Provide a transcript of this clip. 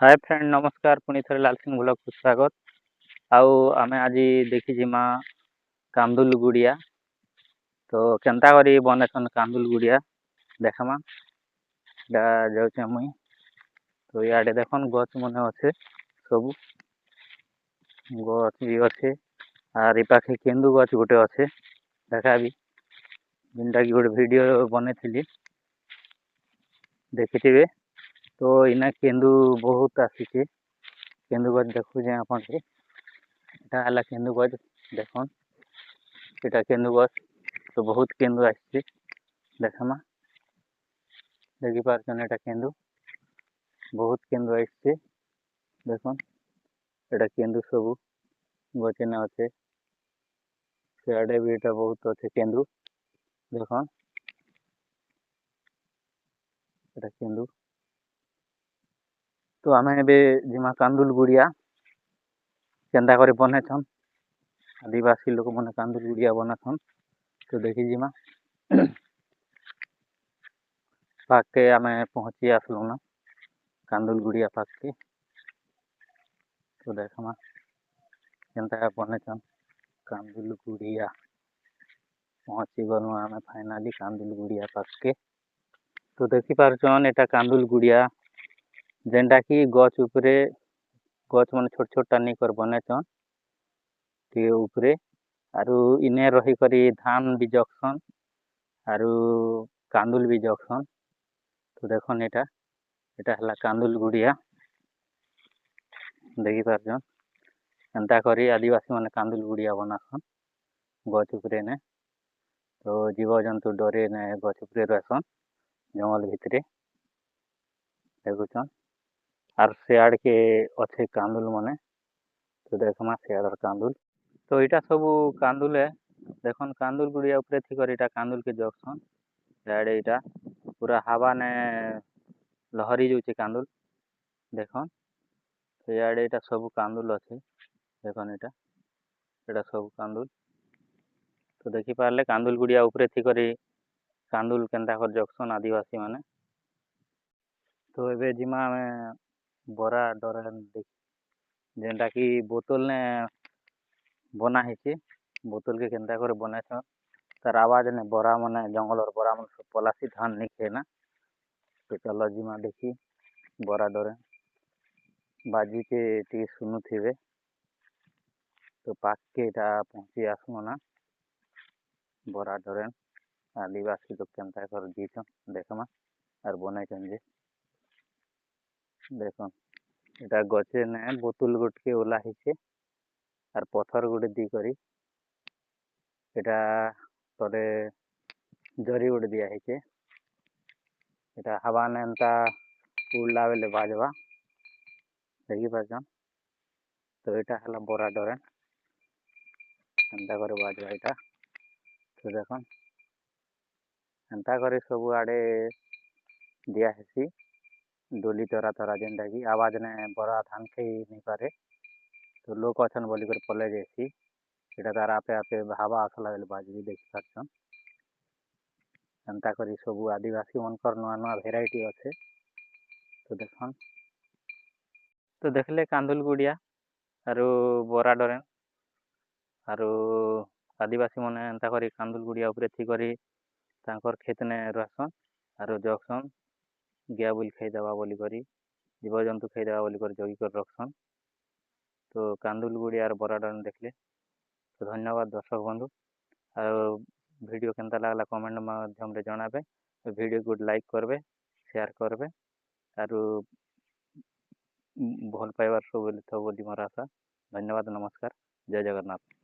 Hi friend नमस्कार पुणी थे लाल सिंह ब्लॉग को स्वागत। आउ आमे आज देखी जिमा कांदुल गुड़िया तो केनता करी बनेसन कांदुल गुड़िया देखमा जाऊँ मुई तो इे देखन गच मन अच्छे सब गच भी अच्छे आर ये पाखे केंदु गच गोटे अच्छे देखा भी जिनटा कि गोटे वीडियो बने थी देखिथे तो इना केंदु बहुत आसी केंदु गज देखु जे अपन है केंदु गज देखन यहाँ केंदु गज तो बहुत केंदु आसी देखमा देखी पार्छन एटा केंदु बहुत केंदु आसी देखन एटा केंदु सब गचने अच्छे सियाड़े भी एटा बहुत अच्छे केंदु देखन एटा केंदु तो आमे एबे जिमा कांदुल गुड़िया केंदा करे बनेछन आदिवासी लोक मैंने कांदुल गुड़िया बनाछन तो देखी जिमा पाक के आमे पहुँची आसलु ना कांदुल गुड़िया पाक के तो देखमा केनता बनेछन कांदुल गुड़िया पहुँची गलु आमे फाइनाली कांदुल गुड़िया पाक के तो देखी पारछन एटा कांदुल गुड़िया जेनटा कि गच उपरे गच मन छोट छोटा नहीं कर बनेछन ते उपरे आरु इने रही करी धान भी जगसन आरु कांदुल भी जगसन तो देखन एटा हला कांदुल गुड़िया देखी पारछन एंता करी आदिवासी माने कांदुल गुड़िया बनासन गच उपरे ने तो जीव जंतु डरे ने गच उपरे रहसन जंगल भितरे देखुछन आर सियाड़ के अच्छे कांदुल मने तो देखमा सियाड़ कांदुल तो इटा सब कांदुल है देखन कांदुल गुड़िया उपरे थी कर इटा कांदुल के जगसन इयाड़े इटा पूरा हवा ने लहरी जाउछे कांदुल देखन तो इयाड़े इटा सब कांदुल अच्छे देखन इटा सब कांदुल तो देखी पारले कांदुल गुड़िया उपरे थी करी कांदुल केनता कर जगसन आदिवासी माने तो एबे जिमा में बरा डरा देख जेनटा कि बोतल ने बना है बोतल के केनता कर बनाछ तार आवाज ने बरा माने जंगल और बरा मन सब पलासी धान नहीं खे ना तो चलो जिमा देखी बरा डरे बाजी के टी सुनु थे तो पाक के इटा पहुँची आसमु ना बरा डरे आदिवासी लोग केनता कर दीछन देखमा और बनाइछन जे देखन इटा गचे ने बोतल गुट के ओला हिचे और पत्थर गुटे दी करी इटा तले जरी गुटे दिया हिचे इटा हवा ने एंता उड़ला बेले बाजवा देखी पारछन तो इटा हला बरा डरे एंता करे बाजवा इटा तो देखन एंता करे सब आड़े दिया हेसी डोली तरा तरा जेनटा कि आवाज ने बरा धान खाई नहीं पारे तो लोक अच्छन बोलिकर पले जासी इटा तार आपे आपे हवा आसला बेले बाजवी देखी पारछन एंता करी सब आदिवासी मनकर नुआ नुआ भेराइटी अच्छे तो देखन तो देखले कांदुल गुड़िया आरु बरा डरे आरु आदिवासी माने एंता करी कांदुल गुड़िया उपरे थी करी तांकर खेत ने रहसन आरु जगसन गया बुल खाई देवा बोली करी जीव जंतु खाई देवा बोली करी जगी कर रखसन तो कांदुल गुड़िया और बरा डरे देखले तो धन्यवाद दर्शक बंधु और वीडियो केनता लागला कमेंट माध्यम रे जणाबे वीडियो को लाइक करबे शेयर करबे और भल पाइबार सब बोली मोर आशा धन्यवाद नमस्कार जय जगन्नाथ।